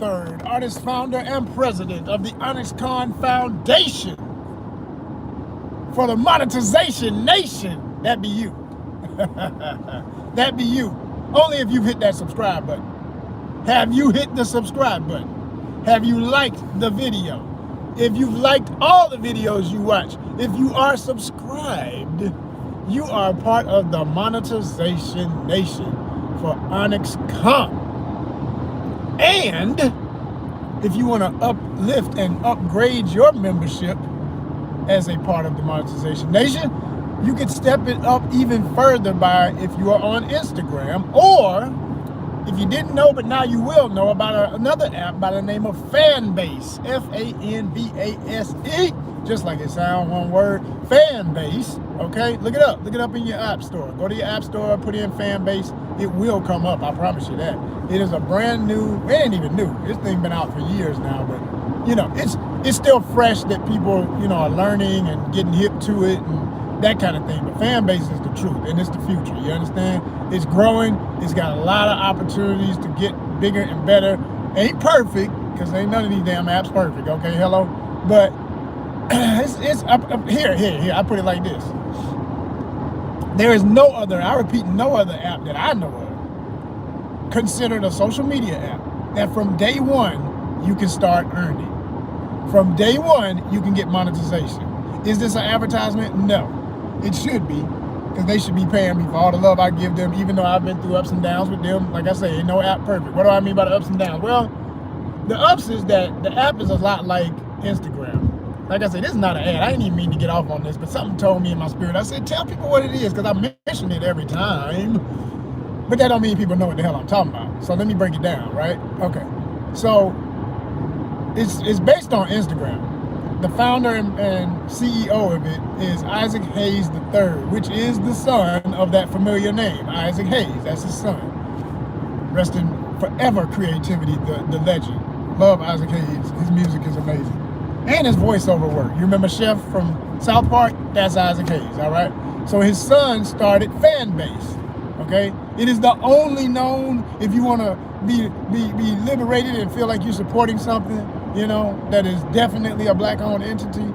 III, artist, founder, and president of the ONYXCON Foundation for the Monetization Nation. That be you. That be you. Only if you've hit that subscribe button. Have you hit the subscribe button? Have you liked the video? If you've liked all the videos you watch, if you are subscribed, you are part of the Monetization Nation for ONYXCON. And if you want to uplift and upgrade your membership as a part of the Monetization Nation, you can step it up even further by, if you are on Instagram, or if you didn't know, but now you will know about another app by the name of Fanbase, Fanbase, just like it sounds, one word, Fanbase, okay? Look it up in your app store. Go to your app store, put in Fanbase, it will come up, I promise you that. It is a brand new, it ain't even new, this thing been out for years now, but you know, it's still fresh that people, you know, are learning and getting hip to it and that kind of thing. But Fanbase is the truth and it's the future, you understand? It's growing, it's got a lot of opportunities to get bigger and better. Ain't perfect, because ain't none of these damn apps perfect, okay, hello? But it's up here, I put it like this. There is no other, I repeat, no other app that I know of considered a social media app that from day one, you can start earning. From day one, you can get monetization. Is this an advertisement? No. It should be, because they should be paying me for all the love I give them, even though I've been through ups and downs with them. Like I say, ain't no app perfect. What do I mean by the ups and downs? Well, the ups is that the app is a lot like Instagram. Like I said, this is not an ad. I didn't even mean to get off on this, but something told me in my spirit. I said, tell people what it is, because I mention it every time. But that don't mean people know what the hell I'm talking about. So let me break it down, right? Okay. So it's based on Instagram. The founder and CEO of it is Isaac Hayes III, which is the son of that familiar name, Isaac Hayes. That's his son. Rest in forever creativity, the legend. Love Isaac Hayes. His music is amazing. And his voiceover work. You remember Chef from South Park? That's Isaac Hayes, all right? So his son started Fanbase, okay? It is the only known, if you want to be liberated and feel like you're supporting something, you know, that is definitely a black-owned entity,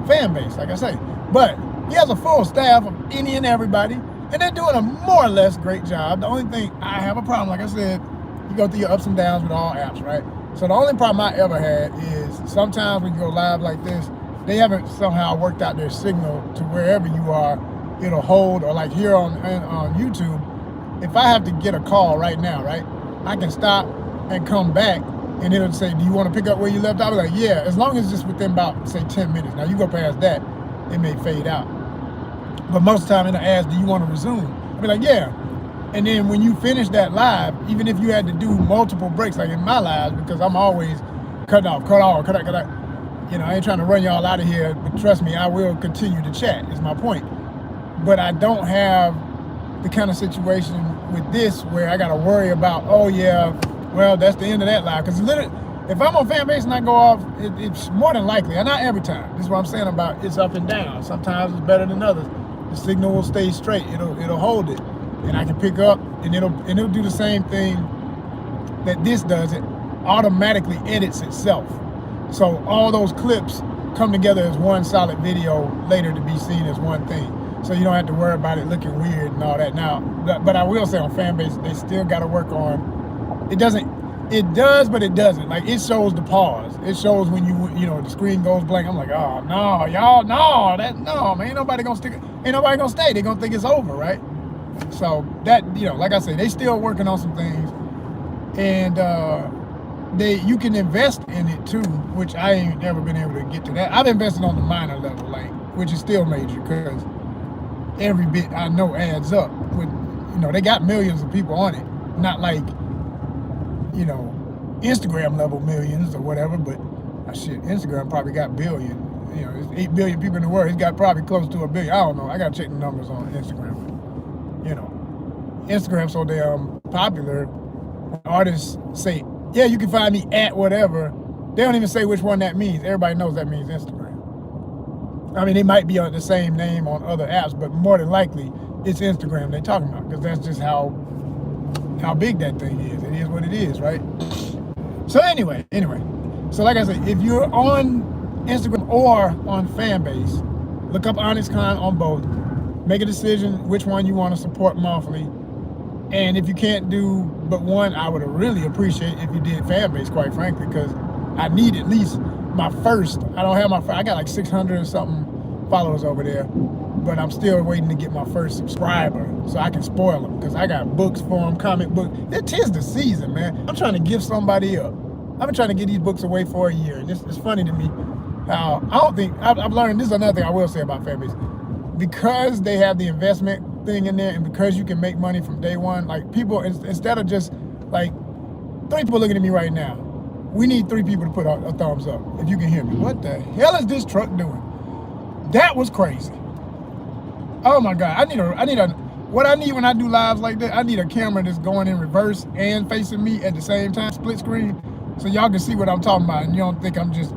Fanbase, like I say. But he has a full staff of any and everybody, and they're doing a more or less great job. The only thing I have a problem, like I said, you go through your ups and downs with all apps, right? So the only problem I ever had is sometimes when you go live like this, they haven't somehow worked out their signal to wherever you are, it'll hold, or like here on YouTube, if I have to get a call right now, right, I can stop and come back and it'll say, do you want to pick up where you left off? I'll be like, yeah, as long as it's within about, say, 10 minutes. Now, you go past that, it may fade out. But most of the time, it'll ask, do you want to resume? I'll be like, yeah. And then when you finish that live, even if you had to do multiple breaks, like in my lives, because I'm always cut off. You know, I ain't trying to run y'all out of here, but trust me, I will continue to chat, is my point. But I don't have the kind of situation with this where I got to worry about, oh, yeah, well, that's the end of that live. Because literally, if I'm on Fanbase and I go off, it's more than likely, and not every time. This is what I'm saying about it's up and down. Sometimes it's better than others. The signal will stay straight. It'll hold it, and I can pick up, and it'll do the same thing that this does. It automatically edits itself. So all those clips come together as one solid video later to be seen as one thing. So you don't have to worry about it looking weird and all that. Now, but I will say on Fanbase, they still got to work on. It does, but it doesn't. Like, it shows the pause. It shows when you know, the screen goes blank. I'm like, oh, no, y'all, no, man, ain't nobody gonna stay. They're gonna think it's over, right? So that, you know, like I say, they still working on some things. And you can invest in it too, which I ain't never been able to get to that. I've invested on the minor level, like, which is still major, because every bit I know adds up. With, you know, they got millions of people on it. Not like, you know, Instagram level millions or whatever, but shit, Instagram probably got billion. You know, there's 8 billion people in the world. It's got probably close to 1 billion. I don't know. I gotta check the numbers on Instagram. You know, Instagram's so damn popular. Artists say, yeah, you can find me at whatever. They don't even say which one that means. Everybody knows that means Instagram. I mean, they might be on the same name on other apps, but more than likely, it's Instagram they're talking about, because that's just how big that thing is. It is what it is, right? So anyway. So like I said, if you're on Instagram or on Fanbase, look up ONYXCON on both. Make a decision which one you want to support monthly. And if you can't do but one, I would really appreciate if you did Fanbase, quite frankly, because I need at least my first. I don't have my first. I got like 600 or something followers over there, but I'm still waiting to get my first subscriber so I can spoil them, because I got books for them, comic book. It is the season, man. I'm trying to give somebody up. I've been trying to get these books away for a year, and it's funny to me how I don't think I've learned. This is another thing I will say about Fanbase, because they have the investment thing in there, and because you can make money from day one. Like, people, instead of just like 3 people looking at me right now, we need 3 people to put a thumbs up. If you can hear me, what the hell is this truck doing? That was crazy. Oh my God, what I need when I do lives like that, I need a camera that's going in reverse and facing me at the same time, split screen, so y'all can see what I'm talking about, and you don't think I'm just,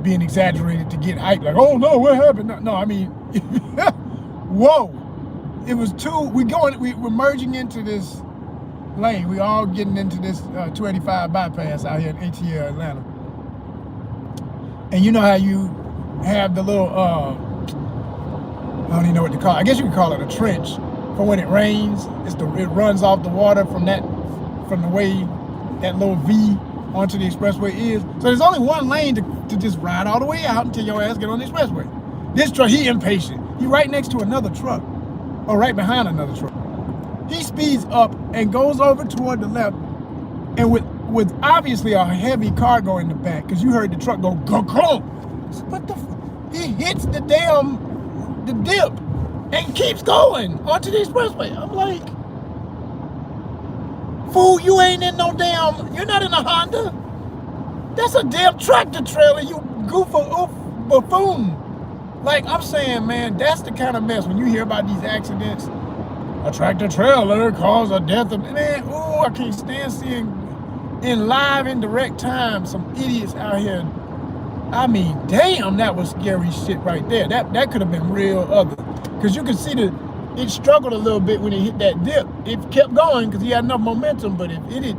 being exaggerated to get hyped, like, oh no, what happened? No, I mean, whoa. It was we're merging into this lane. We all getting into this 285 bypass out here in ATL, Atlanta. And you know how you have the little, I don't even know what to call it. I guess you can call it a trench for when it rains. It runs off the water from the way that little V onto the expressway is. So there's only one lane to just ride all the way out until your ass get on the expressway. This truck, he impatient. He right next to another truck, or right behind another truck. He speeds up and goes over toward the left, and with obviously a heavy cargo in the back, because you heard the truck go go. What the? He hits the dip and keeps going onto the expressway. I'm like, fool, you ain't in no damn. You're not in a Honda. That's a damn tractor trailer. You buffoon. Like, I'm saying, man, that's the kind of mess when you hear about these accidents. A tractor trailer caused a death of, man, I can't stand seeing in live and direct time some idiots out here. I mean, damn, that was scary shit right there. That could have been real ugly. Because you could see it struggled a little bit when it hit that dip. It kept going because he had enough momentum, but if it had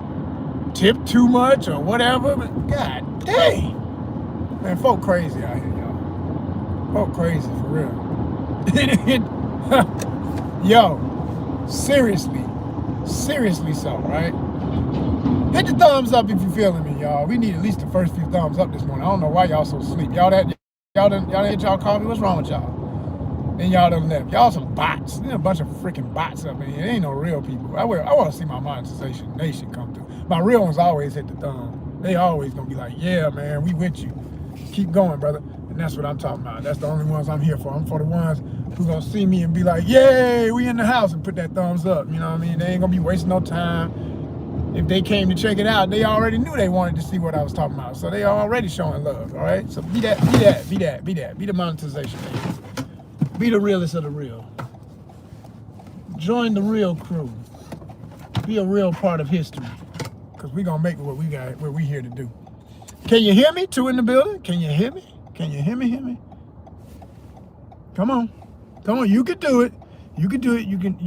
tipped too much or whatever, God dang. Man, folk crazy out here, y'all. Folk crazy, for real. Yo, seriously so, right? Hit the thumbs up if you're feeling me, y'all. We need at least the first few thumbs up this morning. I don't know why y'all so sleep. Y'all didn't hit y'all coffee? What's wrong with y'all? Then y'all done left. Y'all some bots. There's a bunch of freaking bots up in here. There ain't no real people. I want to see my monetization nation come through. My real ones always hit the thumb. They always gonna be like, yeah, man, we with you. Keep going, brother. And that's what I'm talking about. That's the only ones I'm here for. I'm for the ones who gonna see me and be like, yay, we in the house, and put that thumbs up. You know what I mean? They ain't gonna be wasting no time. If they came to check it out, they already knew they wanted to see what I was talking about. So they already showing love, all right? So be the monetization nation. Be the realest of the real. Join the real crew. Be a real part of history. Because we're going to make what we're here to do. Can you hear me? 2 in the building? Can you hear me? Can you hear me? Come on. You can do it. You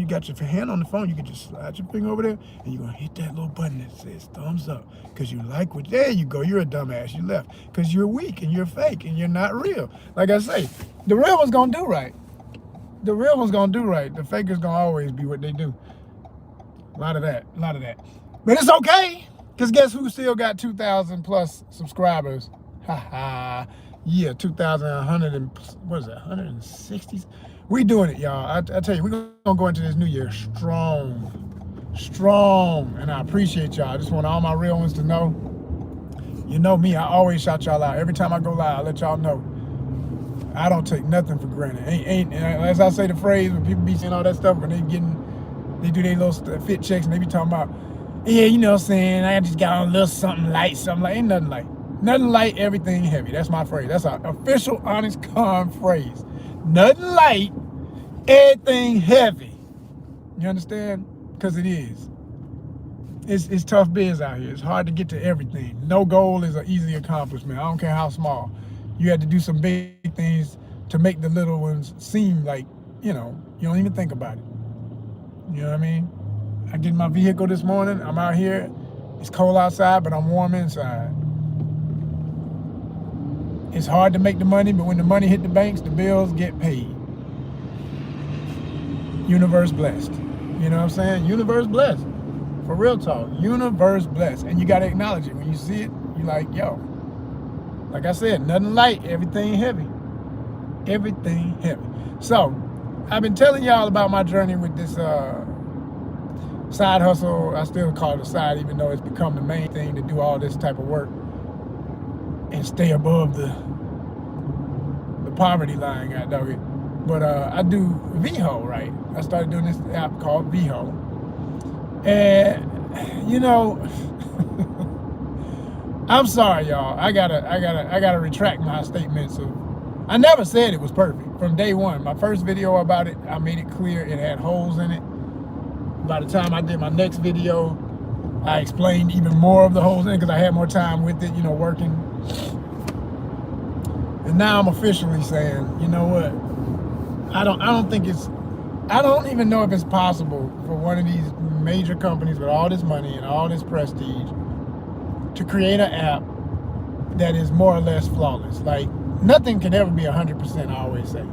got your hand on the phone. You can just slide your finger over there, and you're going to hit that little button that says thumbs up. Because you like what, there you go. You're a dumbass. You left. Because you're weak, and you're fake, and you're not real. Like I say, the real one's going to do right. The real one's going to do right. The fakers going to always be what they do. A lot of that. But it's okay. Because guess who still got 2,000 plus subscribers? Yeah, 2,100 and, what is that, 160s? We doing it, y'all. I tell you, we're going to go into this new year strong. And I appreciate y'all. I just want all my real ones to know. You know me, I always shout y'all out. Every time I go live, I let y'all know. I don't take nothing for granted. Ain't as I say the phrase, when people be saying all that stuff, when they do their little fit checks, and they be talking about, yeah, you know what I'm saying, I just got on a little something light, ain't nothing light. Nothing light, everything heavy. That's my phrase. That's our official ONYXCON phrase. Nothing light, everything heavy. You understand? Because it is. It's tough biz out here. It's hard to get to everything. No goal is an easy accomplishment. I don't care how small. You had to do some big things to make the little ones seem like, you don't even think about it. You know what I mean? I get in my vehicle this morning. I'm out here. It's cold outside, but I'm warm inside. It's hard to make the money, but when the money hit the banks, the bills get paid. Universe blessed. You know what I'm saying? Universe blessed. For real talk. Universe blessed. And you got to acknowledge it. When you see it, you're like, yo. Like I said, nothing light, everything heavy. Everything heavy. So, I've been telling y'all about my journey with this side hustle. I still call it a side, even though it's become the main thing to do all this type of work and stay above the poverty line, God dog it. But I do VHO, right? I started doing this app called VHO. And you know, I'm sorry, y'all. I gotta retract my statements of I never said it was perfect from day one. My first video about it, I made it clear it had holes in it. By the time I did my next video, I explained even more of the holes in it because I had more time with it, you know, working. And now I'm officially saying, you know what? I don't even know if it's possible for one of these major companies with all this money and all this prestige to create an app that is more or less flawless. Like, nothing can ever be 100%, I always say.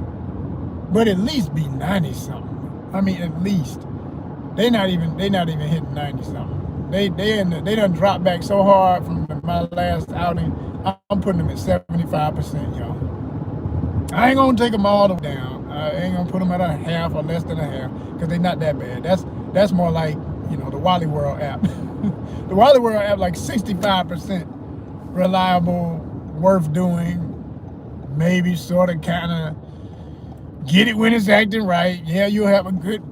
But at least be 90-something. I mean, at least. They not even hitting 90-something. They done dropped back so hard from my last outing. I'm putting them at 75%, y'all. I ain't gonna take them all the way down. I ain't gonna put them at a half or less than a half because they not that bad. That's more like, you know, the Wally World app. The Wally World app like 65% reliable, worth doing, maybe sort of kind of get it when it's acting right. Yeah, you'll have a good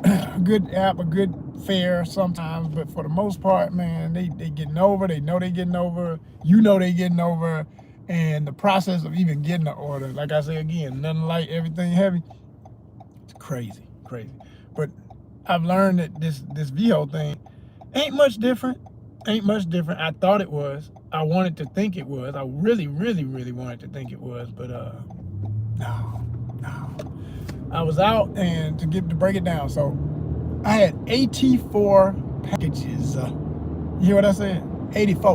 app, a good fare sometimes, but for the most part, man, they getting over. They know they getting over. You know they getting over. And the process of even getting the order, like I say again, nothing light, everything heavy. It's crazy. But I've learned that this VHO thing ain't much different. I thought it was. I wanted to think it was. I really wanted to think it was, but no. I was out, and to break it down, so I had 84 packages. You hear what I said? 84.